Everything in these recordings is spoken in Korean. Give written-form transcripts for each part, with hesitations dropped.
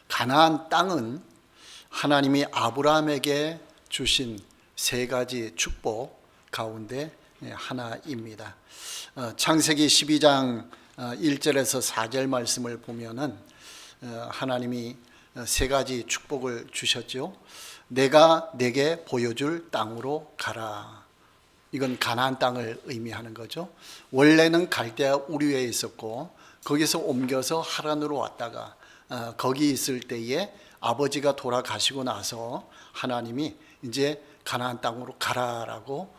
가나안 땅은 하나님이 아브라함에게 주신 세 가지 축복 가운데 하나입니다. 창세기 12장 1절에서 4절 말씀을 보면은 하나님이 세 가지 축복을 주셨죠. 내가 내게 보여줄 땅으로 가라. 이건 가나안 땅을 의미하는 거죠. 원래는 갈대아 우르에 있었고 거기서 옮겨서 하란으로 왔다가 거기 있을 때에 아버지가 돌아가시고 나서 하나님이 이제 가나안 땅으로 가라라고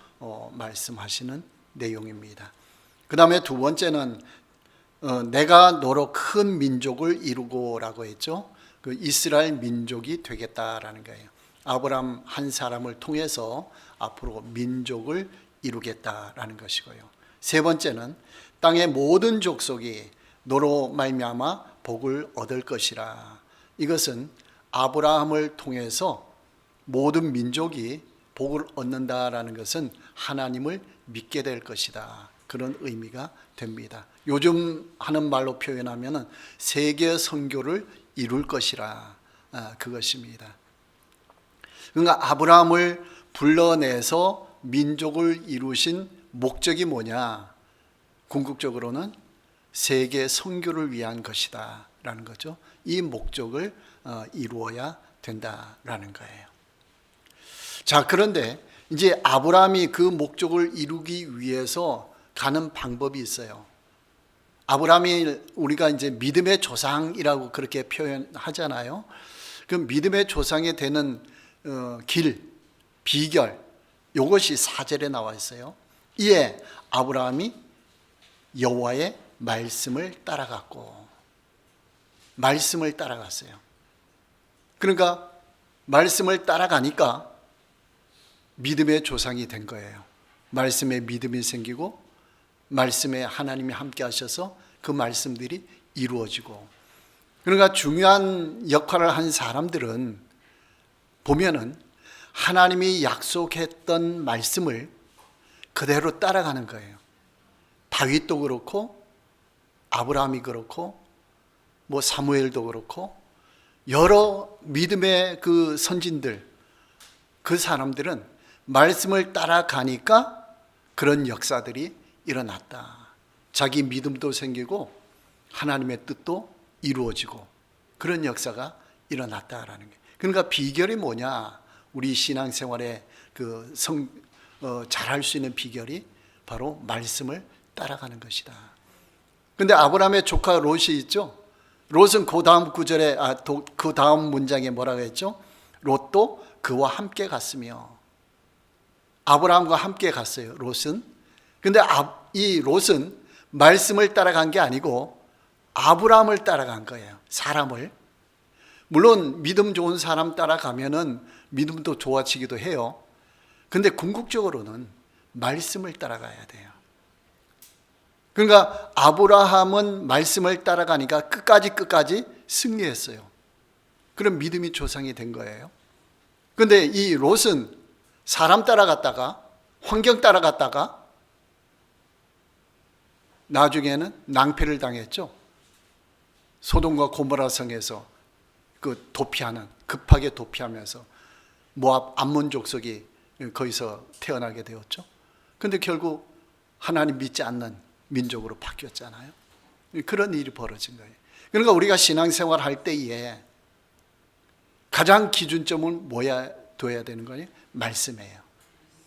말씀하시는 내용입니다. 그 다음에 두 번째는 내가 너로 큰 민족을 이루고라고 했죠. 그 이스라엘 민족이 되겠다라는 거예요. 아브라함 한 사람을 통해서 앞으로 민족을 이루겠다라는 것이고요. 세 번째는 땅의 모든 족속이 너로 말미암아 복을 얻을 것이라. 이것은 아브라함을 통해서 모든 민족이 복을 얻는다라는 것은 하나님을 믿게 될 것이다. 그런 의미가 됩니다. 요즘 하는 말로 표현하면 세계 선교를 이룰 것이라 그것입니다. 그러니까 아브라함을 불러내서 민족을 이루신 목적이 뭐냐? 궁극적으로는 세계 선교를 위한 것이다 라는 거죠. 이 목적을 이루어야 된다라는 거예요. 자, 그런데 이제 아브라함이 그 목적을 이루기 위해서 가는 방법이 있어요. 아브라함이 우리가 이제 믿음의 조상이라고 그렇게 표현하잖아요. 그 믿음의 조상이 되는 길, 비결, 이것이 4절에 나와 있어요. 이에 아브라함이 여호와의 말씀을 따라갔고, 말씀을 따라갔어요. 그러니까 말씀을 따라가니까 믿음의 조상이 된 거예요. 말씀에 믿음이 생기고 말씀에 하나님이 함께 하셔서 그 말씀들이 이루어지고, 그러니까 중요한 역할을 한 사람들은 보면은 하나님이 약속했던 말씀을 그대로 따라가는 거예요. 다윗도 그렇고 아브라함이 그렇고 뭐 사무엘도 그렇고 여러 믿음의 그 선진들, 그 사람들은 말씀을 따라가니까 그런 역사들이 일어났다. 자기 믿음도 생기고 하나님의 뜻도 이루어지고 그런 역사가 일어났다라는 거예요. 그러니까 비결이 뭐냐? 우리 신앙생활에 잘할 수 있는 비결이 바로 말씀을 따라가는 것이다. 근데 아브라함의 조카 롯이 있죠. 롯은 그 다음 구절에 그 다음 문장에 뭐라고 했죠? 롯도 그와 함께 갔으며, 아브라함과 함께 갔어요. 롯은. 근데 이 롯은 말씀을 따라간 게 아니고 아브라함을 따라간 거예요. 사람을. 물론 믿음 좋은 사람 따라가면은 믿음도 좋아지기도 해요. 근데 궁극적으로는 말씀을 따라가야 돼요. 그러니까 아브라함은 말씀을 따라가니까 끝까지 승리했어요. 그럼 믿음이 조상이 된 거예요. 근데 이 롯은 사람 따라갔다가 환경 따라갔다가 나중에는 낭패를 당했죠. 소돔과 고모라 성에서 급하게 도피하면서 모압 암몬 족속이 거기서 태어나게 되었죠. 근데 결국 하나님 믿지 않는 민족으로 바뀌었잖아요. 그런 일이 벌어진 거예요. 그러니까 우리가 신앙생활 할 때에 가장 기준점은 뭐야 둬야 되는 거예요? 말씀이에요.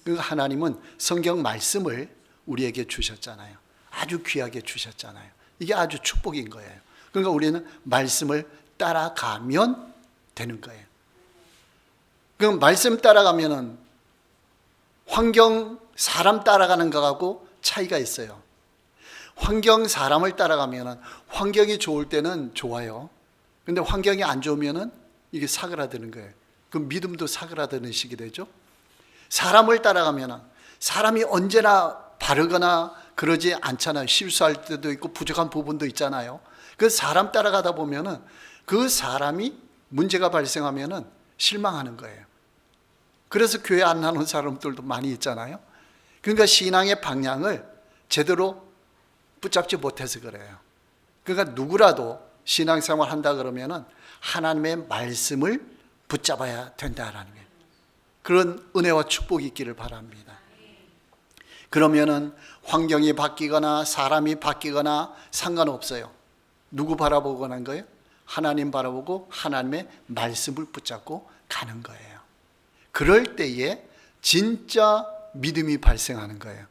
그러니까 하나님은 성경 말씀을 우리에게 주셨잖아요. 아주 귀하게 주셨잖아요. 이게 아주 축복인 거예요. 그러니까 우리는 말씀을 따라가면 되는 거예요. 그럼 말씀 따라가면은 환경, 사람 따라가는 거하고 차이가 있어요. 환경, 사람을 따라가면은 환경이 좋을 때는 좋아요. 근데 환경이 안 좋으면은 이게 사그라드는 거예요. 그럼 믿음도 사그라드는 식이 되죠. 사람을 따라가면은 사람이 언제나 바르거나 그러지 않잖아요. 실수할 때도 있고 부족한 부분도 있잖아요. 그 사람 따라가다 보면은 그 사람이 문제가 발생하면은 실망하는 거예요. 그래서 교회 안 나오는 사람들도 많이 있잖아요. 그러니까 신앙의 방향을 제대로 붙잡지 못해서 그래요. 그러니까 누구라도 신앙생활 한다 그러면은 하나님의 말씀을 붙잡아야 된다라는 거예요. 그런 은혜와 축복이 있기를 바랍니다. 그러면은 환경이 바뀌거나 사람이 바뀌거나 상관없어요. 누구 바라보고 가는 거예요? 하나님 바라보고 하나님의 말씀을 붙잡고 가는 거예요. 그럴 때에 진짜 믿음이 발생하는 거예요.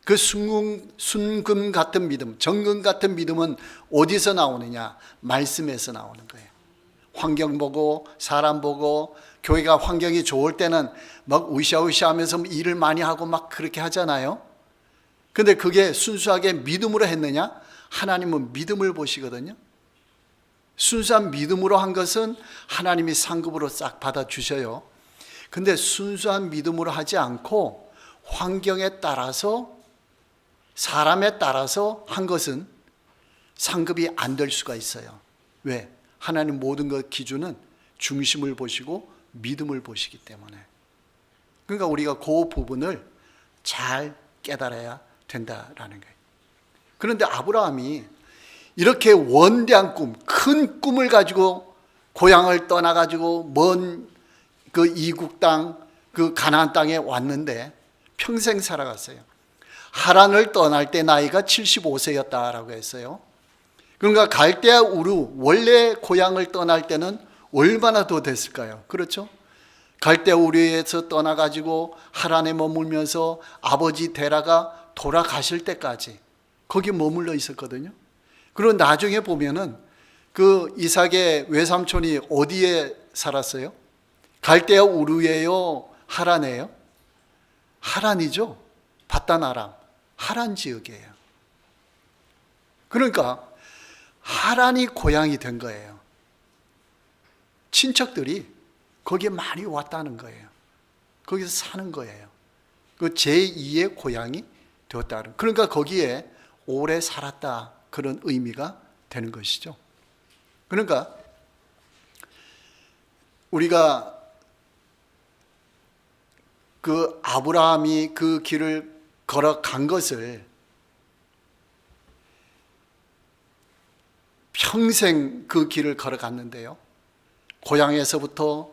그 순금 같은 믿음, 정금 같은 믿음은 어디서 나오느냐? 말씀에서 나오는 거예요. 환경 보고 사람 보고, 교회가 환경이 좋을 때는 막 으쌰으쌰 하면서 일을 많이 하고 막 그렇게 하잖아요. 근데 그게 순수하게 믿음으로 했느냐? 하나님은 믿음을 보시거든요. 순수한 믿음으로 한 것은 하나님이 상급으로 싹 받아주셔요. 근데 순수한 믿음으로 하지 않고 환경에 따라서, 사람에 따라서 한 것은 상급이 안 될 수가 있어요. 왜? 하나님 모든 것 기준은 중심을 보시고 믿음을 보시기 때문에. 그러니까 우리가 그 부분을 잘 깨달아야 된다라는 거예요. 그런데 아브라함이 이렇게 원대한 꿈, 큰 꿈을 가지고 고향을 떠나가지고 먼 그 이국 땅, 그 가나안 땅에 왔는데 평생 살아갔어요. 하란을 떠날 때 나이가 75세였다라고 했어요. 그러니까 갈대아 우루, 원래 고향을 떠날 때는 얼마나 더 됐을까요? 그렇죠? 갈대아 우루에서 떠나가지고 하란에 머물면서 아버지 데라가 돌아가실 때까지 거기 머물러 있었거든요. 그리고 나중에 보면은 그 이삭의 외삼촌이 어디에 살았어요? 갈대아 우루예요? 하란이에요? 하란이죠. 바단 아람, 하란 지역이에요. 그러니까 하란이 고향이 된 거예요. 친척들이 거기에 많이 왔다는 거예요. 거기서 사는 거예요. 그 제2의 고향이 되었다. 그러니까 거기에 오래 살았다, 그런 의미가 되는 것이죠. 그러니까 우리가 그 아브라함이 그 길을 걸어간 것을 평생 그 길을 걸어갔는데요. 고향에서부터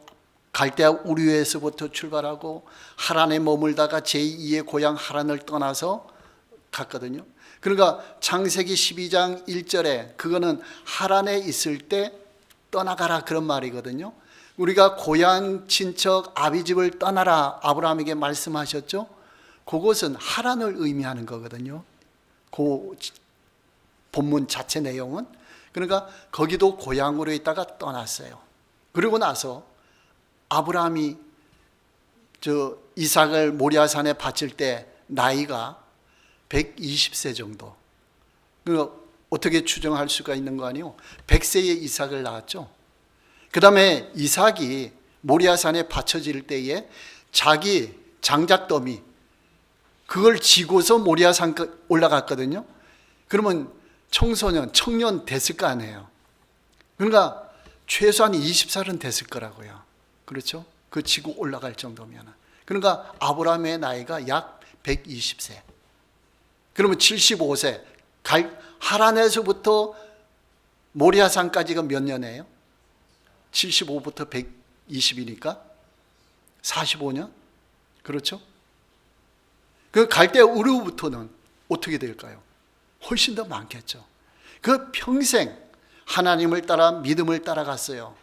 갈대아 우르에서부터 출발하고 하란에 머물다가 제2의 고향 하란을 떠나서 갔거든요. 그러니까 창세기 12장 1절에 그거는 하란에 있을 때 떠나가라 그런 말이거든요. 우리가 고향 친척 아비집을 떠나라 아브라함에게 말씀하셨죠. 그것은 하란을 의미하는 거거든요. 그 본문 자체 내용은. 그러니까 거기도 고향으로 있다가 떠났어요. 그리고 나서 아브라함이 저 이삭을 모리아산에 바칠 때 나이가 120세 정도. 그러니까 어떻게 추정할 수가 있는 거 아니에요? 100세에 이삭을 낳았죠. 그 다음에 이삭이 모리아산에 바쳐질 때에 자기 장작더미 그걸 지고서 모리아산 올라갔거든요. 그러면 청년 됐을 거 아니에요. 그러니까 최소한 20살은 됐을 거라고요. 그렇죠? 그 지고 올라갈 정도면. 그러니까 아브라함의 나이가 약 120세. 그러면 75세. 하란에서부터 모리아산까지가 몇 년이에요? 75부터 120이니까 45년? 그렇죠? 그 갈대아 우르부터는 어떻게 될까요? 훨씬 더 많겠죠. 그 평생 하나님을 따라 믿음을 따라갔어요.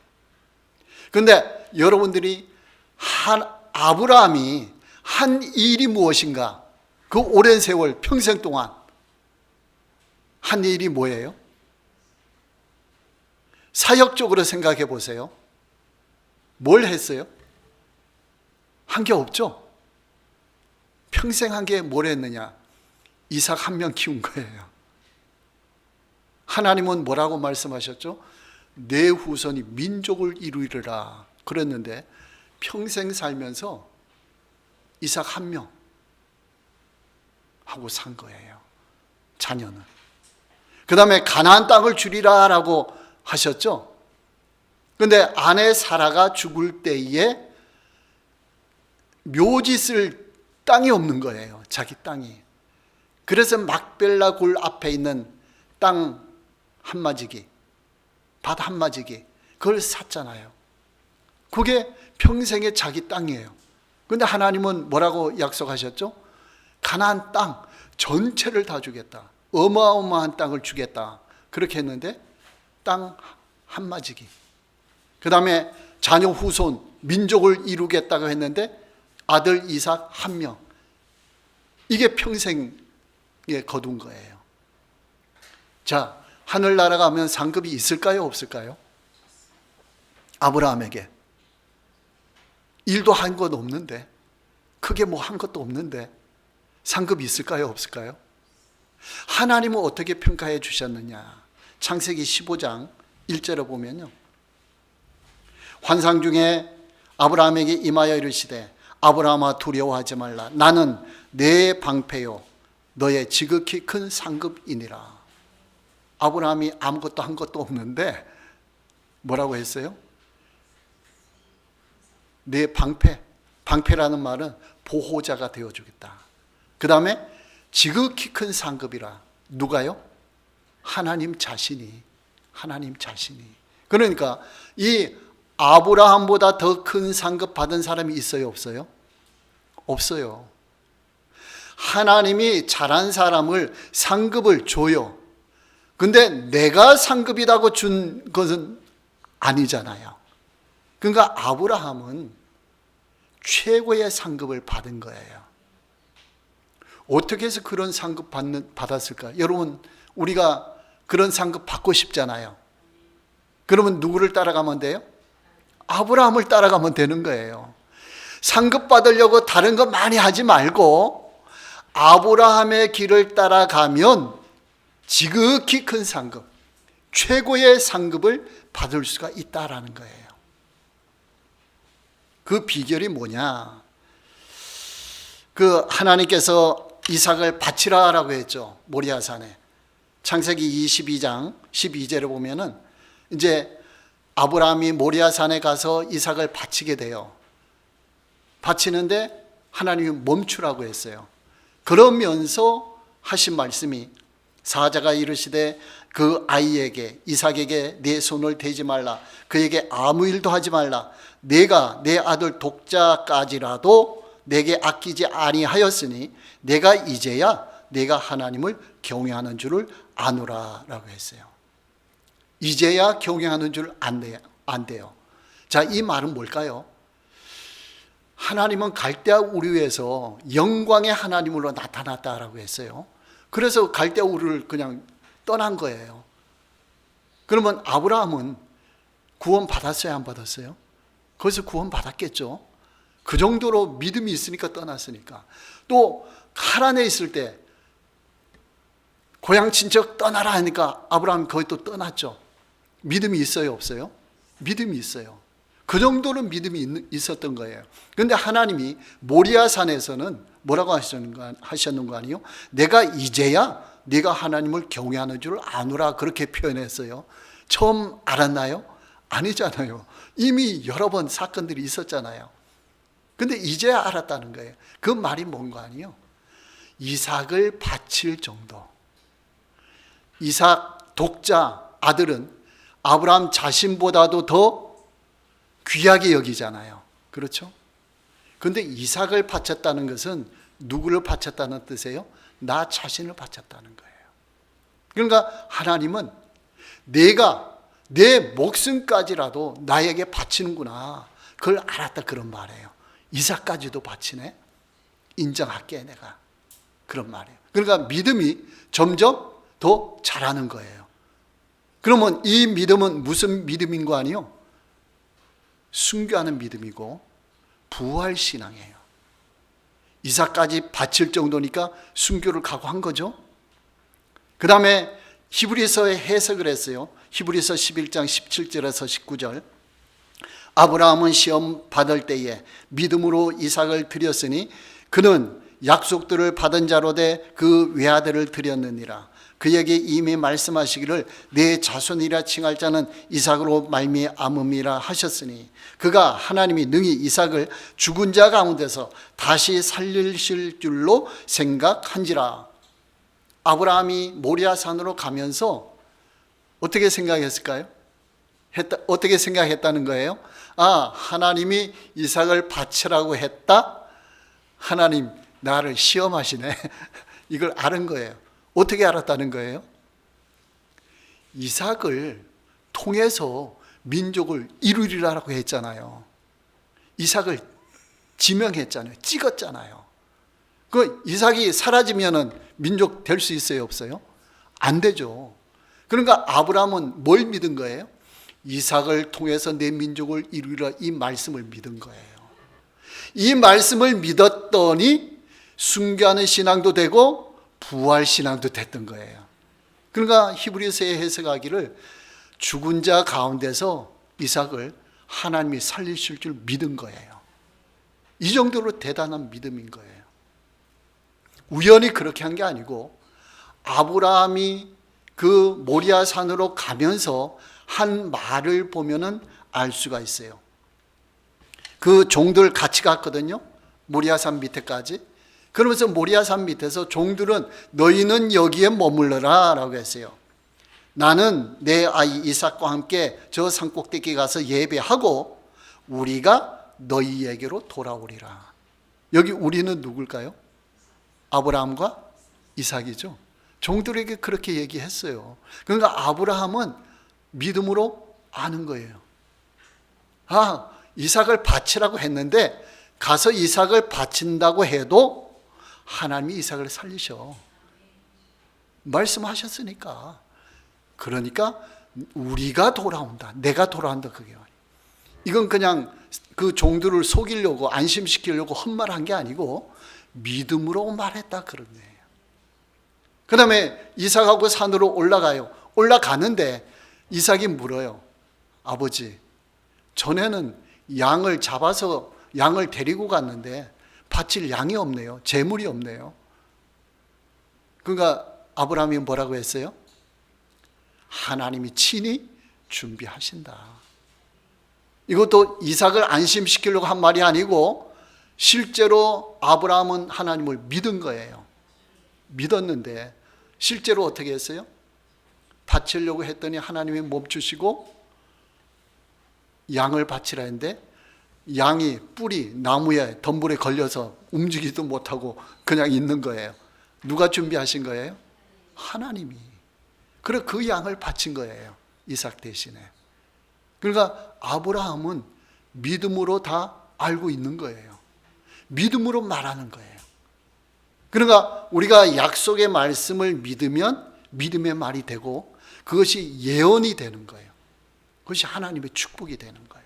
그런데 여러분들이 아브라함이 한 일이 무엇인가? 그 오랜 세월 평생 동안 한 일이 뭐예요? 사역적으로 생각해 보세요. 뭘 했어요? 한 게 없죠? 평생 한 게 뭘 했느냐? 이삭 한 명 키운 거예요. 하나님은 뭐라고 말씀하셨죠? 내 후손이 민족을 이루리라 그랬는데 평생 살면서 이삭 한 명 하고 산 거예요. 자녀는. 그 다음에 가나안 땅을 주리라 라고 하셨죠. 그런데 아내 사라가 죽을 때에 묘지 쓸 땅이 없는 거예요. 자기 땅이. 그래서 막벨라 굴 앞에 있는 땅 한마지기 밭 한마지기, 그걸 샀잖아요. 그게 평생의 자기 땅이에요. 그런데 하나님은 뭐라고 약속하셨죠? 가나안 땅 전체를 다 주겠다. 어마어마한 땅을 주겠다. 그렇게 했는데 땅 한마지기. 그 다음에 자녀 후손 민족을 이루겠다고 했는데 아들 이삭 한 명. 이게 평생에 거둔 거예요. 자, 하늘나라가 하면 상급이 있을까요, 없을까요? 아브라함에게 일도 한 것 없는데, 크게 뭐 한 것도 없는데 상급이 있을까요, 없을까요? 하나님은 어떻게 평가해 주셨느냐? 창세기 15장 1절에 보면요, 환상 중에 아브라함에게 임하여 이르시되 아브라함아 두려워하지 말라. 나는 내 방패요 너의 지극히 큰 상급이니라. 아브라함이 아무것도 한 것도 없는데 뭐라고 했어요? 내 방패. 방패라는 말은 보호자가 되어주겠다. 그 다음에 지극히 큰 상급이라. 누가요? 하나님 자신이. 하나님 자신이. 그러니까 이 아브라함보다 더 큰 상급 받은 사람이 있어요, 없어요? 없어요. 하나님이 잘한 사람을 상급을 줘요. 근데 내가 상급이라고 준 것은 아니잖아요. 그러니까 아브라함은 최고의 상급을 받은 거예요. 어떻게 해서 그런 상급 받았을까? 여러분, 우리가 그런 상급 받고 싶잖아요. 그러면 누구를 따라가면 돼요? 아브라함을 따라가면 되는 거예요. 상급 받으려고 다른 거 많이 하지 말고 아브라함의 길을 따라가면 지극히 큰 상급, 최고의 상급을 받을 수가 있다라는 거예요. 그 비결이 뭐냐? 그 하나님께서 이삭을 바치라라고 했죠, 모리아산에. 창세기 22장 12절에 보면은 이제 아브라함이 모리아산에 가서 이삭을 바치게 돼요. 바치는데 하나님이 멈추라고 했어요. 그러면서 하신 말씀이, 사자가 이르시되 그 아이에게, 이삭에게 내 손을 대지 말라. 그에게 아무 일도 하지 말라. 내가 내 아들 독자까지라도 내게 아끼지 아니하였으니 내가 이제야 내가 하나님을 경외하는 줄을 아노라 라고 했어요. 이제야 경외하는 줄 안 돼요. 자, 이 말은 뭘까요? 하나님은 갈대아 우르에서 영광의 하나님으로 나타났다라고 했어요. 그래서 갈대아 우르를 그냥 떠난 거예요. 그러면 아브라함은 구원 받았어요, 안 받았어요? 거기서 구원 받았겠죠. 그 정도로 믿음이 있으니까 떠났으니까. 또 하란에 있을 때 고향 친척 떠나라 하니까 아브라함이 거기 또 떠났죠. 믿음이 있어요, 없어요? 믿음이 있어요. 그 정도는 믿음이 있었던 거예요. 그런데 하나님이 모리아산에서는 뭐라고 하셨는 거 아니에요? 내가 이제야 네가 하나님을 경외하는 줄 아노라, 그렇게 표현했어요. 처음 알았나요? 아니잖아요. 이미 여러 번 사건들이 있었잖아요. 근데 이제야 알았다는 거예요. 그 말이 뭔가 아니에요? 이삭을 바칠 정도. 이삭 독자 아들은 아브라함 자신보다도 더 귀하게 여기잖아요. 그렇죠? 그런데 이삭을 바쳤다는 것은 누구를 바쳤다는 뜻이에요? 나 자신을 바쳤다는 거예요. 그러니까 하나님은 내가 내 목숨까지라도 나에게 바치는구나, 그걸 알았다, 그런 말이에요. 이삭까지도 바치네? 인정할게 내가. 그런 말이에요. 그러니까 믿음이 점점 더 자라는 거예요. 그러면 이 믿음은 무슨 믿음인 거 아니에요? 순교하는 믿음이고 부활신앙이에요. 이삭까지 바칠 정도니까 순교를 각오한 거죠. 그 다음에 히브리서에 해석을 했어요. 히브리서 11장 17절에서 19절. 아브라함은 시험 받을 때에 믿음으로 이삭을 드렸으니 그는 약속들을 받은 자로 돼 그 외아들을 드렸느니라. 그에게 이미 말씀하시기를 내 자손이라 칭할 자는 이삭으로 말미암음이라 하셨으니 그가 하나님이 능히 이삭을 죽은 자 가운데서 다시 살리실 줄로 생각한지라. 아브라함이 모리아산으로 가면서 어떻게 생각했을까요? 어떻게 생각했다는 거예요? 아, 하나님이 이삭을 바치라고 했다? 하나님 나를 시험하시네. 이걸 아는 거예요. 어떻게 알았다는 거예요? 이삭을 통해서 민족을 이루리라고 했잖아요. 이삭을 지명했잖아요. 찍었잖아요. 그 이삭이 사라지면은 민족 될 수 있어요, 없어요? 안 되죠. 그러니까 아브라함은 뭘 믿은 거예요? 이삭을 통해서 내 민족을 이루리라, 이 말씀을 믿은 거예요. 이 말씀을 믿었더니 순교하는 신앙도 되고 부활 신앙도 됐던 거예요. 그러니까 히브리서에 해석하기를 죽은 자 가운데서 이삭을 하나님이 살리실 줄 믿은 거예요. 이 정도로 대단한 믿음인 거예요. 우연히 그렇게 한 게 아니고 아브라함이 그 모리아 산으로 가면서 한 말을 보면은 알 수가 있어요. 그 종들 같이 갔거든요. 모리아 산 밑에까지. 그러면서 모리아 산 밑에서 종들은 너희는 여기에 머물러라 라고 했어요. 나는 내 아이 이삭과 함께 저 산꼭대기 가서 예배하고 우리가 너희에게로 돌아오리라. 여기 우리는 누굴까요? 아브라함과 이삭이죠. 종들에게 그렇게 얘기했어요. 그러니까 아브라함은 믿음으로 아는 거예요. 아, 이삭을 바치라고 했는데 가서 이삭을 바친다고 해도 하나님이 이삭을 살리셔. 말씀하셨으니까. 그러니까 우리가 돌아온다. 내가 돌아온다. 그게 아니에요. 이건 그냥 그 종들을 속이려고 안심시키려고 헛말한 게 아니고 믿음으로 말했다 그런 거예요. 그 다음에 이삭하고 산으로 올라가요. 올라가는데 이삭이 물어요. 아버지, 전에는 양을 잡아서 양을 데리고 갔는데 바칠 양이 없네요. 재물이 없네요. 그러니까 아브라함이 뭐라고 했어요? 하나님이 친히 준비하신다. 이것도 이삭을 안심시키려고 한 말이 아니고 실제로 아브라함은 하나님을 믿은 거예요. 믿었는데 실제로 어떻게 했어요? 바치려고 했더니 하나님이 멈추시고 양을 바치라 했는데 양이 뿔이 나무에 덤불에 걸려서 움직이지도 못하고 그냥 있는 거예요. 누가 준비하신 거예요? 하나님이. 그래서 그 양을 바친 거예요. 이삭 대신에. 그러니까 아브라함은 믿음으로 다 알고 있는 거예요. 믿음으로 말하는 거예요. 그러니까 우리가 약속의 말씀을 믿으면 믿음의 말이 되고 그것이 예언이 되는 거예요. 그것이 하나님의 축복이 되는 거예요.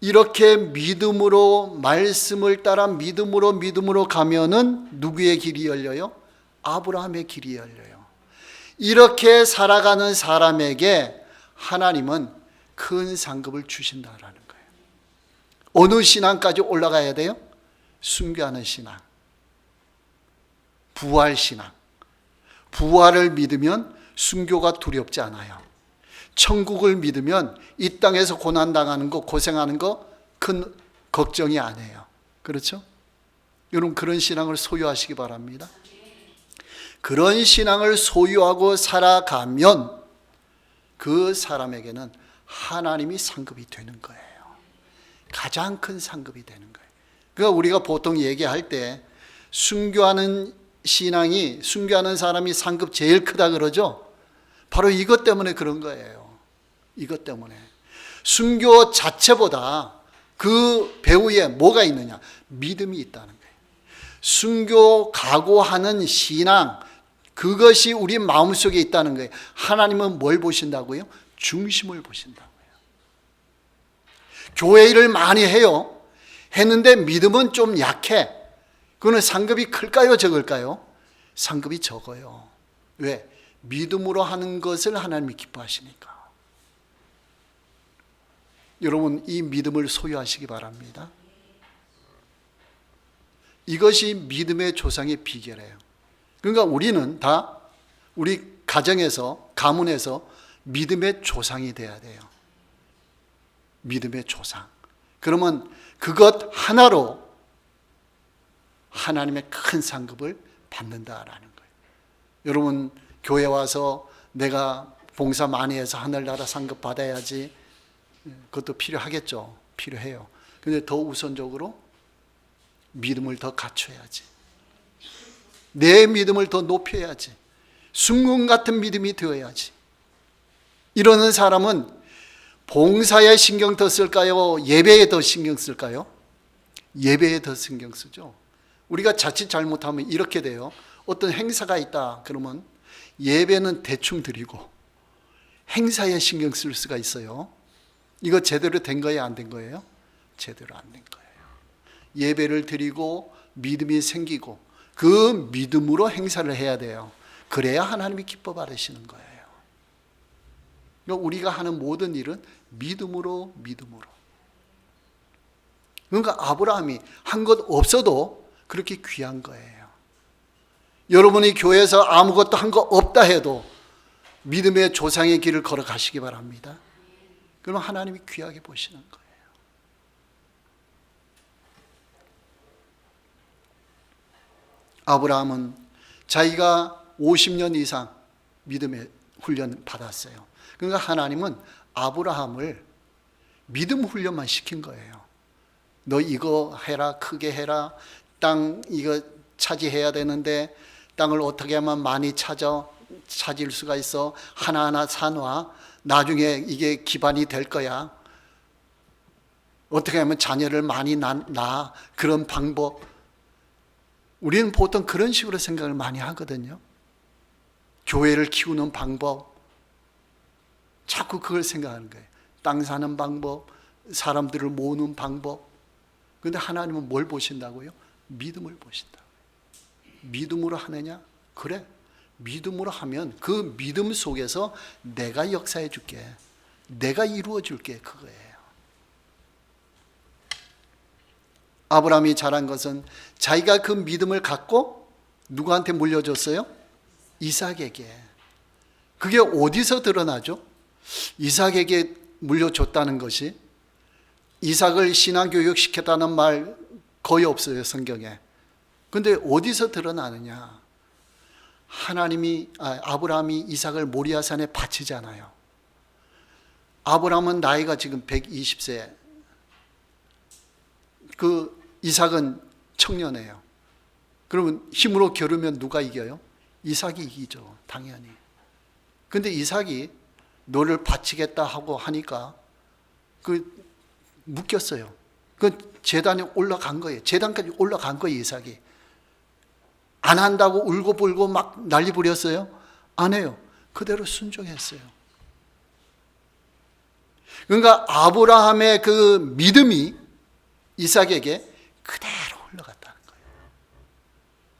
이렇게 믿음으로 말씀을 따라 믿음으로 가면은 누구의 길이 열려요? 아브라함의 길이 열려요. 이렇게 살아가는 사람에게 하나님은 큰 상급을 주신다라는 거예요. 어느 신앙까지 올라가야 돼요? 순교하는 신앙, 부활 신앙. 부활을 믿으면 순교가 두렵지 않아요. 천국을 믿으면 이 땅에서 고난당하는 거, 고생하는 거 큰 걱정이 안 해요. 그렇죠? 여러분 그런 신앙을 소유하시기 바랍니다. 그런 신앙을 소유하고 살아가면 그 사람에게는 하나님이 상급이 되는 거예요. 가장 큰 상급이 되는 거예요. 그러니까 우리가 보통 얘기할 때 순교하는 신앙이, 순교하는 사람이 상급 제일 크다 그러죠. 바로 이것 때문에 그런 거예요. 이것 때문에. 순교 자체보다 그 배후에 뭐가 있느냐? 믿음이 있다는 거예요. 순교 각오하는 신앙, 그것이 우리 마음속에 있다는 거예요. 하나님은 뭘 보신다고요? 중심을 보신다고요. 교회 일을 많이 해요. 했는데 믿음은 좀 약해. 그거는 상급이 클까요, 적을까요? 상급이 적어요. 왜? 믿음으로 하는 것을 하나님이 기뻐하시니까. 여러분 이 믿음을 소유하시기 바랍니다. 이것이 믿음의 조상의 비결이에요. 그러니까 우리는 다 우리 가정에서, 가문에서 믿음의 조상이 돼야 돼요. 믿음의 조상. 그러면 그것 하나로 하나님의 큰 상급을 받는다라는 거예요. 여러분 교회 와서 내가 봉사 많이 해서 하늘나라 상급 받아야지. 그것도 필요하겠죠. 필요해요. 근데 더 우선적으로 믿음을 더 갖춰야지. 내 믿음을 더 높여야지. 순금 같은 믿음이 되어야지. 이러는 사람은 봉사에 신경 더 쓸까요? 예배에 더 신경 쓸까요? 예배에 더 신경 쓰죠. 우리가 자칫 잘못하면 이렇게 돼요. 어떤 행사가 있다 그러면 예배는 대충 드리고 행사에 신경 쓸 수가 있어요. 이거 제대로 된 거예요? 안 된 거예요? 제대로 안 된 거예요. 예배를 드리고 믿음이 생기고 그 믿음으로 행사를 해야 돼요. 그래야 하나님이 기뻐 받으시는 거예요. 우리가 하는 모든 일은 믿음으로. 그러니까 아브라함이 한 것 없어도 그렇게 귀한 거예요. 여러분이 교회에서 아무것도 한 거 없다 해도 믿음의 조상의 길을 걸어가시기 바랍니다. 그러면 하나님이 귀하게 보시는 거예요. 아브라함은 자기가 50년 이상 믿음의 훈련 받았어요. 그러니까 하나님은 아브라함을 믿음 훈련만 시킨 거예요. 너 이거 해라, 크게 해라, 땅 이거 차지해야 되는데 땅을 어떻게 하면 많이 찾을 수가 있어. 하나하나 사놔. 나중에 이게 기반이 될 거야. 어떻게 하면 자녀를 많이 낳아. 그런 방법. 우리는 보통 그런 식으로 생각을 많이 하거든요. 교회를 키우는 방법. 자꾸 그걸 생각하는 거예요. 땅 사는 방법, 사람들을 모으는 방법. 그런데 하나님은 뭘 보신다고요? 믿음을 보신다고요. 믿음으로 하느냐? 그래. 믿음으로 하면 그 믿음 속에서 내가 역사해 줄게. 내가 이루어 줄게. 그거예요. 아브라함이 잘한 것은 자기가 그 믿음을 갖고 누구한테 물려줬어요? 이삭에게. 그게 어디서 드러나죠? 이삭에게 물려줬다는 것이, 이삭을 신앙교육 시켰다는 말 거의 없어요, 성경에. 근데 어디서 드러나느냐? 아브라함이 이삭을 모리아산에 바치잖아요. 아브라함은 나이가 지금 120세. 그 이삭은 청년이에요. 그러면 힘으로 겨루면 누가 이겨요? 이삭이 이기죠, 당연히. 근데 이삭이 너를 바치겠다 하고 하니까 묶였어요. 그 제단에 올라간 거예요. 제단까지 올라간 거예요, 이삭이. 안 한다고 울고불고 막 난리 부렸어요? 안 해요. 그대로 순종했어요. 그러니까 아브라함의 그 믿음이 이삭에게 그대로 흘러갔다는 거예요.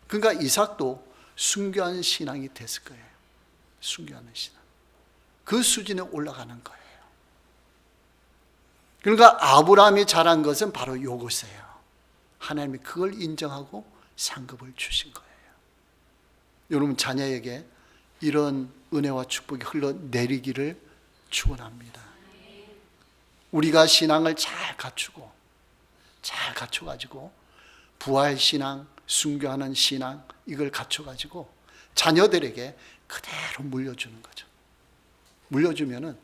그러니까 이삭도 순교한 신앙이 됐을 거예요. 순교하는 신앙. 그 수준에 올라가는 거예요. 그러니까 아브라함이 잘한 것은 바로 이것이에요. 하나님이 그걸 인정하고 상급을 주신 거예요. 여러분 자녀에게 이런 은혜와 축복이 흘러내리기를 축원합니다. 우리가 신앙을 잘 갖춰가지고 부활신앙, 순교하는 신앙 이걸 갖춰가지고 자녀들에게 그대로 물려주는 거죠. 물려주면은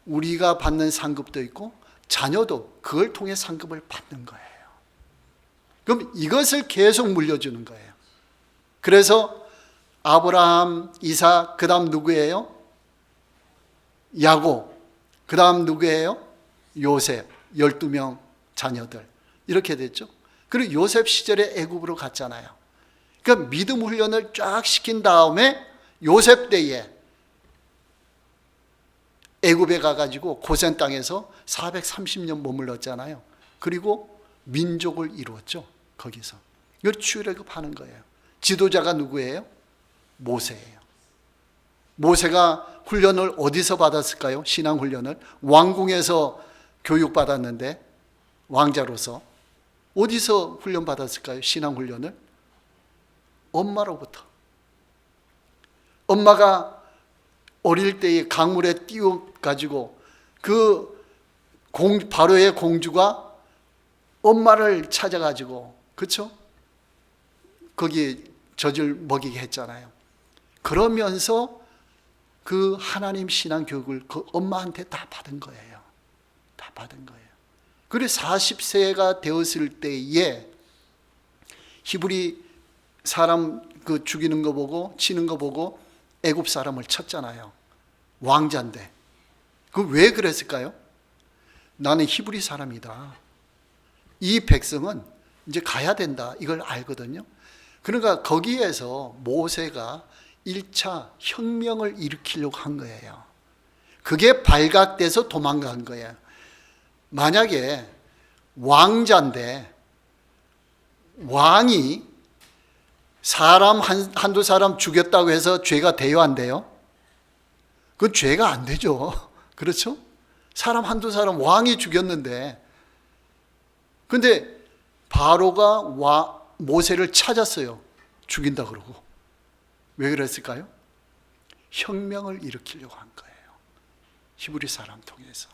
우리가 받는 상급도 있고 자녀도 그걸 통해 상급을 받는 거예요. 그럼 이것을 계속 물려주는 거예요. 그래서 아브라함, 이삭, 그 다음 누구예요? 야곱, 그 다음 누구예요? 요셉, 12명 자녀들. 이렇게 됐죠. 그리고 요셉 시절에 애굽으로 갔잖아요. 그러니까 믿음 훈련을 쫙 시킨 다음에 요셉 때에 애굽에 가가지고 고센 땅에서 430년 머물렀잖아요. 그리고 민족을 이루었죠. 거기서. 이걸 출애굽하는 거예요. 지도자가 누구예요? 모세예요. 모세가 훈련을 어디서 받았을까요? 신앙 훈련을 왕궁에서 교육받았는데 왕자로서 어디서 훈련 받았을까요? 신앙 훈련을 엄마로부터. 엄마가 어릴 때에 강물에 띄워가지고 바로의 공주가 엄마를 찾아가지고, 그렇죠? 거기 젖을 먹이게 했잖아요. 그러면서 그 하나님 신앙 교육을 그 엄마한테 다 받은 거예요. 다 받은 거예요. 그래서 40세가 되었을 때에 히브리 사람 그 죽이는 거 보고 치는 거 보고 애굽 사람을 쳤잖아요. 왕자인데. 그 왜 그랬을까요? 나는 히브리 사람이다. 이 백성은 이제 가야 된다. 이걸 알거든요. 그러니까 거기에서 모세가 1차 혁명을 일으키려고 한 거예요. 그게 발각돼서 도망간 거예요. 만약에 왕자인데 왕이 사람 한두 사람 죽였다고 해서 죄가 돼요, 안 돼요? 그건 죄가 안 되죠. 그렇죠? 사람 한두 사람 왕이 죽였는데, 근데 바로가 모세를 찾았어요. 죽인다 그러고. 왜 그랬을까요? 혁명을 일으키려고 한 거예요. 히브리 사람 통해서.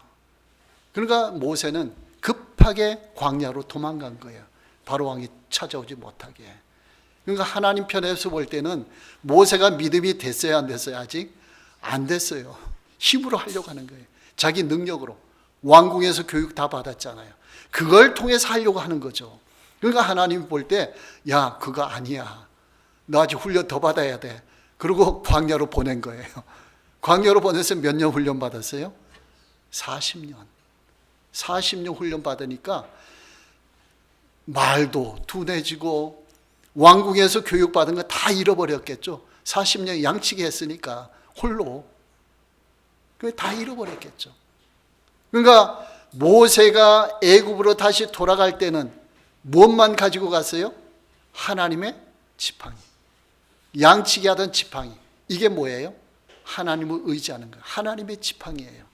그러니까 모세는 급하게 광야로 도망간 거예요. 바로 왕이 찾아오지 못하게. 그러니까 하나님 편에서 볼 때는 모세가 믿음이 됐어요, 안 됐어요? 아직 안 됐어요. 힘으로 하려고 하는 거예요. 자기 능력으로. 왕궁에서 교육 다 받았잖아요. 그걸 통해서 하려고 하는 거죠. 그러니까 하나님이 볼 때, 야, 그거 아니야. 너 아직 훈련 더 받아야 돼. 그리고 광야로 보낸 거예요. 광야로 보내서 몇 년 훈련 받았어요? 40년. 40년 훈련 받으니까 말도 둔해지고 왕궁에서 교육받은 거 다 잃어버렸겠죠. 40년 양치기 했으니까 홀로. 다 잃어버렸겠죠. 그러니까 모세가 애굽으로 다시 돌아갈 때는 무엇만 가지고 갔어요? 하나님의 지팡이. 양치기 하던 지팡이. 이게 뭐예요? 하나님을 의지하는 거예요. 하나님의 지팡이예요.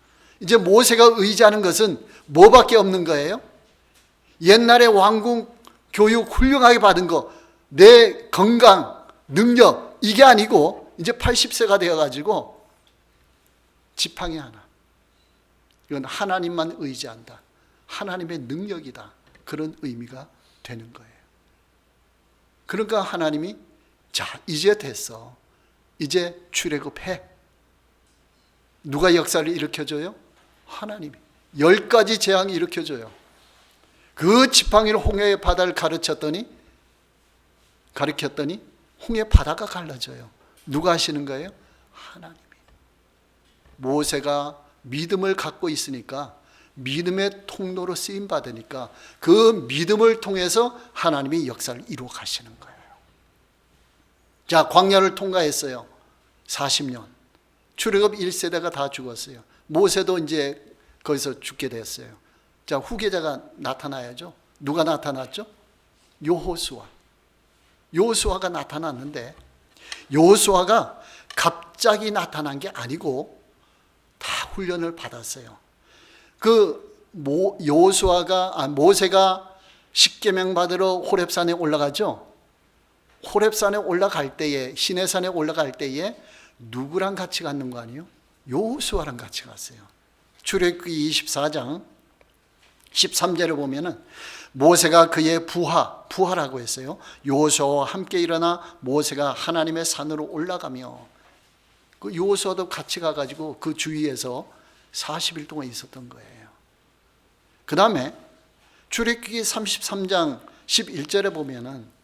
이제 모세가 의지하는 것은 뭐밖에 없는 거예요? 옛날에 왕궁 교육 훌륭하게 받은 거, 내 건강, 능력, 이게 아니고 이제 80세가 되어가지고 지팡이 하나. 이건 하나님만 의지한다. 하나님의 능력이다. 그런 의미가 되는 거예요. 그러니까 하나님이 자, 이제 됐어. 이제 출애굽해. 누가 역사를 일으켜줘요? 하나님이. 10가지 재앙이 일으켜줘요. 그 지팡이로 홍해의 바다를 가르쳤더니 홍해 바다가 갈라져요. 누가 하시는 거예요? 하나님이. 모세가 믿음을 갖고 있으니까 믿음의 통로로 쓰임 받으니까 그 믿음을 통해서 하나님이 역사를 이루어 가시는 거예요. 자, 광야를 통과했어요. 40년. 출애굽 1세대가 다 죽었어요. 모세도 이제 거기서 죽게 됐어요. 자, 후계자가 나타나야죠. 누가 나타났죠? 여호수아가 나타났는데 여호수아가 갑자기 나타난 게 아니고 다 훈련을 받았어요. 모세가 십계명 받으러 호렙산에 올라가죠. 호렙산에 올라갈 때에, 시내산에 올라갈 때에 누구랑 같이 갔는 거 아니에요? 여호수아랑 같이 갔어요. 출애굽기 24장 13절에 보면은 모세가 그의 부하라고 했어요. 여호수아와 함께 일어나 모세가 하나님의 산으로 올라가며, 그 여호수아도 같이 가가지고 그 주위에서 40일 동안 있었던 거예요. 그 다음에 출애굽기 33장 11절에 보면은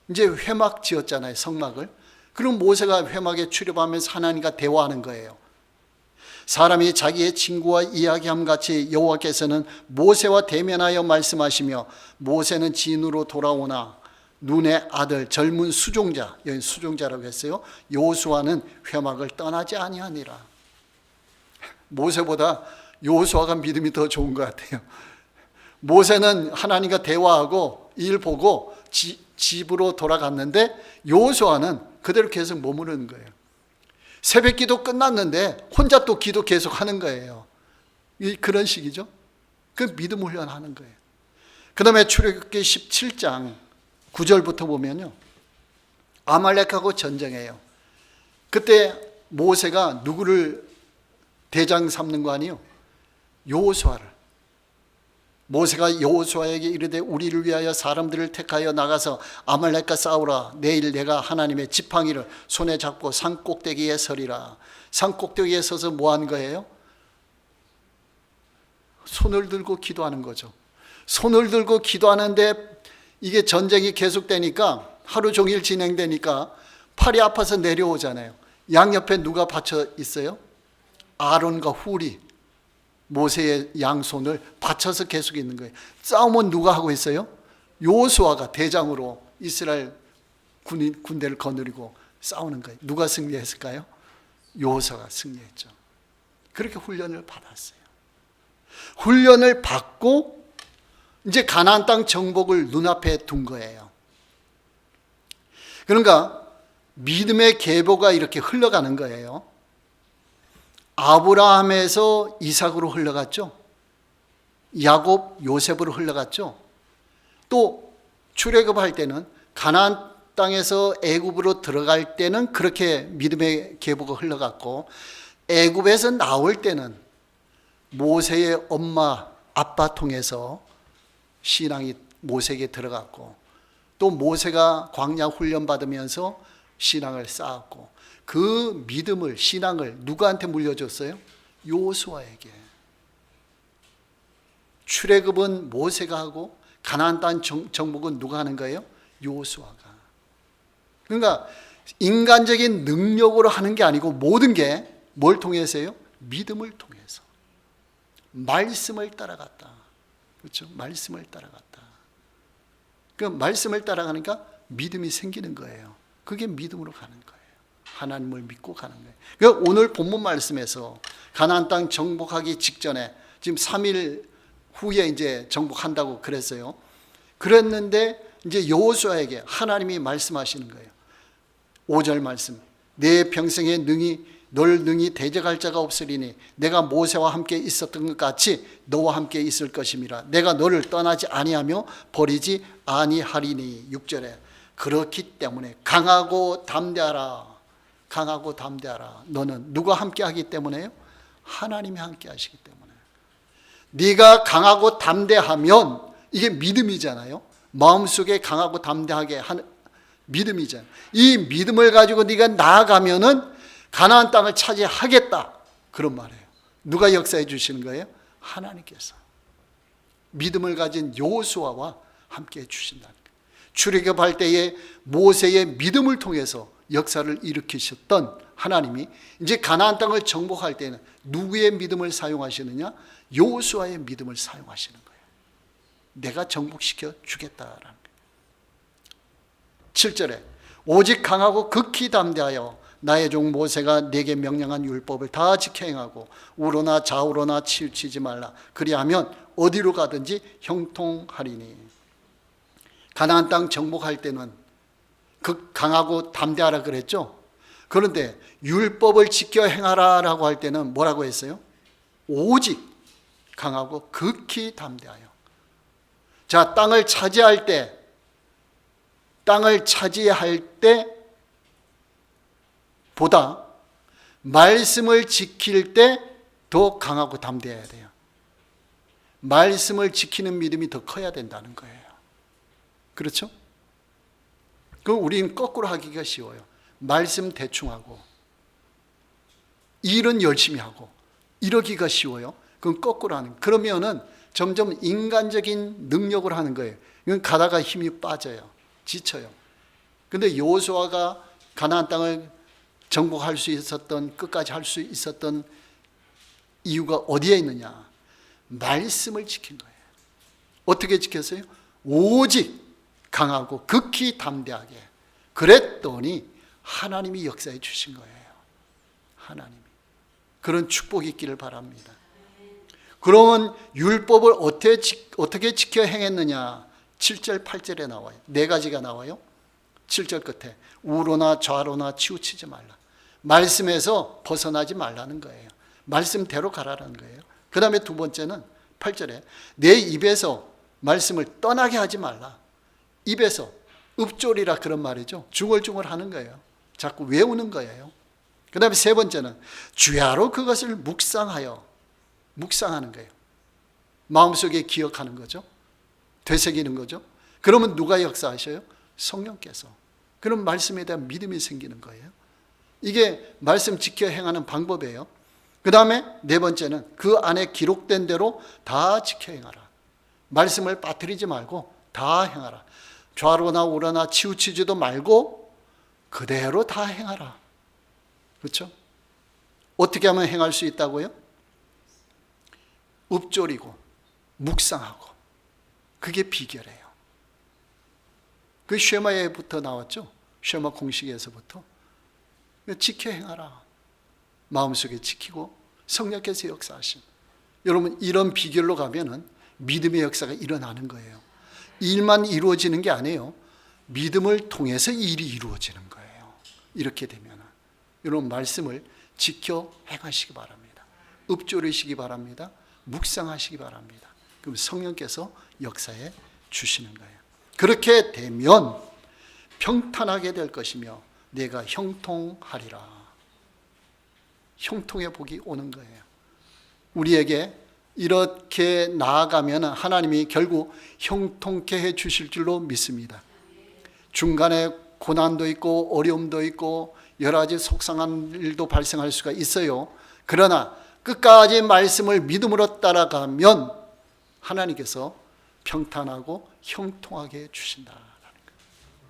이제 회막 지었잖아요, 성막을. 그럼 모세가 회막에 출입하면서 하나님과 대화하는 거예요. 사람이 자기의 친구와 이야기함 같이 여호와께서는 모세와 대면하여 말씀하시며, 모세는 진으로 돌아오나 눈의 아들 젊은 수종자, 여기 수종자라고 했어요. 여호수아는 회막을 떠나지 아니하니라. 모세보다 여호수아가 믿음이 더 좋은 것 같아요. 모세는 하나님과 대화하고 일 보고 집으로 돌아갔는데 여호수아는 그대로 계속 머무르는 거예요. 새벽 기도 끝났는데 혼자 또 기도 계속 하는 거예요. 그런 식이죠. 그 믿음 훈련하는 거예요. 그 다음에 출애굽기 17장 9절부터 보면요, 아말렉하고 전쟁해요. 그때 모세가 누구를 대장 삼는 거 아니에요? 여호수아를. 모세가 여호수아에게 이르되 우리를 위하여 사람들을 택하여 나가서 아말렉과 싸우라. 내일 내가 하나님의 지팡이를 손에 잡고 산 꼭대기에 서리라. 산 꼭대기에 서서 뭐 한 거예요? 손을 들고 기도하는 거죠. 손을 들고 기도하는데 이게 전쟁이 계속되니까 하루 종일 진행되니까 팔이 아파서 내려오잖아요. 양옆에 누가 받쳐 있어요? 아론과 훌이 모세의 양손을 받쳐서 계속 있는 거예요. 싸움은 누가 하고 있어요? 여호수아가 대장으로 이스라엘 군대를 거느리고 싸우는 거예요. 누가 승리했을까요? 여호수아가 승리했죠. 그렇게 훈련을 받았어요. 훈련을 받고 이제 가나안 땅 정복을 눈앞에 둔 거예요. 그러니까 믿음의 계보가 이렇게 흘러가는 거예요. 아브라함에서 이삭으로 흘러갔죠. 야곱, 요셉으로 흘러갔죠. 또 출애굽할 때는 가나안 땅에서 애굽으로 들어갈 때는 그렇게 믿음의 계보가 흘러갔고, 애굽에서 나올 때는 모세의 엄마, 아빠 통해서 신앙이 모세에게 들어갔고, 또 모세가 광야 훈련 받으면서 신앙을 쌓았고, 그 믿음을, 신앙을 누구한테 물려줬어요? 여호수아에게. 출애굽은 모세가 하고 가나안 땅 정복은 누가 하는 거예요? 여호수아가. 그러니까 인간적인 능력으로 하는 게 아니고 모든 게 뭘 통해서요? 믿음을 통해서. 말씀을 따라갔다. 그렇죠? 말씀을 따라갔다. 그 말씀을 따라가니까 믿음이 생기는 거예요. 그게 믿음으로 가는 거예요. 하나님을 믿고 가는 거예요. 그러니까 오늘 본문 말씀에서 가나안 땅 정복하기 직전에 지금 3일 후에 이제 정복한다고 그랬어요. 그랬는데 이제 여호수아에게 하나님이 말씀하시는 거예요. 5절 말씀. 내 평생에 널 능히 대적할 자가 없으리니 내가 모세와 함께 있었던 것 같이 너와 함께 있을 것임이라. 내가 너를 떠나지 아니하며 버리지 아니하리니. 6절에 그렇기 때문에 강하고 담대하라. 강하고 담대하라. 너는 누가 함께 하기 때문에요? 하나님이 함께 하시기 때문에. 네가 강하고 담대하면 이게 믿음이잖아요. 마음속에 강하고 담대하게 하는 믿음이잖아요. 이 믿음을 가지고 네가 나아가면은 가나안 땅을 차지하겠다. 그런 말이에요. 누가 역사해 주시는 거예요? 하나님께서. 믿음을 가진 여호수아와 함께 해 주신다는 거예요. 출애굽할 때에 모세의 믿음을 통해서 역사를 일으키셨던 하나님이 이제 가나안 땅을 정복할 때는 누구의 믿음을 사용하시느냐? 여호수아의 믿음을 사용하시는 거예요. 내가 정복시켜 주겠다라는 거예요. 7절에 오직 강하고 극히 담대하여 나의 종 모세가 내게 명령한 율법을 다 지켜 행하고 우로나 좌우로나 치우치지 말라. 그리하면 어디로 가든지 형통하리니. 가나안 땅 정복할 때는 강하고 담대하라 그랬죠. 그런데 율법을 지켜 행하라라고 할 때는 뭐라고 했어요? 오직 강하고 극히 담대하여. 자, 땅을 차지할 때 보다 말씀을 지킬 때 더 강하고 담대해야 돼요. 말씀을 지키는 믿음이 더 커야 된다는 거예요. 그렇죠? 그럼 우리는 거꾸로 하기가 쉬워요. 말씀 대충 하고 일은 열심히 하고 이러기가 쉬워요. 그럼 거꾸로 하는. 그러면은 점점 인간적인 능력으로 하는 거예요. 이건 가다가 힘이 빠져요. 지쳐요. 근데 여호수아가 가나안 땅을 정복할 수 있었던, 끝까지 할 수 있었던 이유가 어디에 있느냐? 말씀을 지킨 거예요. 어떻게 지켰어요? 오직 강하고 극히 담대하게. 그랬더니 하나님이 역사해 주신 거예요. 하나님이. 그런 축복이 있기를 바랍니다. 그러면 율법을 어떻게 지켜 행했느냐? 7절 8절에 나와요. 네 가지가 나와요. 7절 끝에 우로나 좌로나 치우치지 말라. 말씀에서 벗어나지 말라는 거예요. 말씀대로 가라는 거예요. 그 다음에 두 번째는 8절에 내 입에서 말씀을 떠나게 하지 말라. 입에서 읍조리라 그런 말이죠. 중얼중얼 하는 거예요. 자꾸 외우는 거예요. 그 다음에 세 번째는 주야로 그것을 묵상하는 거예요. 마음속에 기억하는 거죠. 되새기는 거죠. 그러면 누가 역사하셔요? 성령께서. 그럼 말씀에 대한 믿음이 생기는 거예요. 이게 말씀 지켜 행하는 방법이에요. 그 다음에 네 번째는 그 안에 기록된 대로 다 지켜 행하라. 말씀을 빠뜨리지 말고 다 행하라. 좌로나 우로나 치우치지도 말고 그대로 다 행하라. 그렇죠? 어떻게 하면 행할 수 있다고요? 읊조리고 묵상하고. 그게 비결이에요. 그 쉐마에부터 나왔죠. 쉐마 공식에서부터. 지켜 행하라. 마음속에 지키고 성령께서 역사하신. 여러분 이런 비결로 가면은 믿음의 역사가 일어나는 거예요. 일만 이루어지는 게 아니에요. 믿음을 통해서 일이 이루어지는 거예요. 이렇게 되면 여러분 말씀을 지켜 행하시기 바랍니다. 읊조리시기 바랍니다. 묵상하시기 바랍니다. 그럼 성령께서 역사해 주시는 거예요. 그렇게 되면 평탄하게 될 것이며 내가 형통하리라. 형통의 복이 오는 거예요. 우리에게 이렇게 나아가면 하나님이 결국 형통케 해 주실 줄로 믿습니다. 중간에 고난도 있고 어려움도 있고 여러 가지 속상한 일도 발생할 수가 있어요. 그러나 끝까지 말씀을 믿음으로 따라가면 하나님께서 평탄하고 형통하게 해 주신다.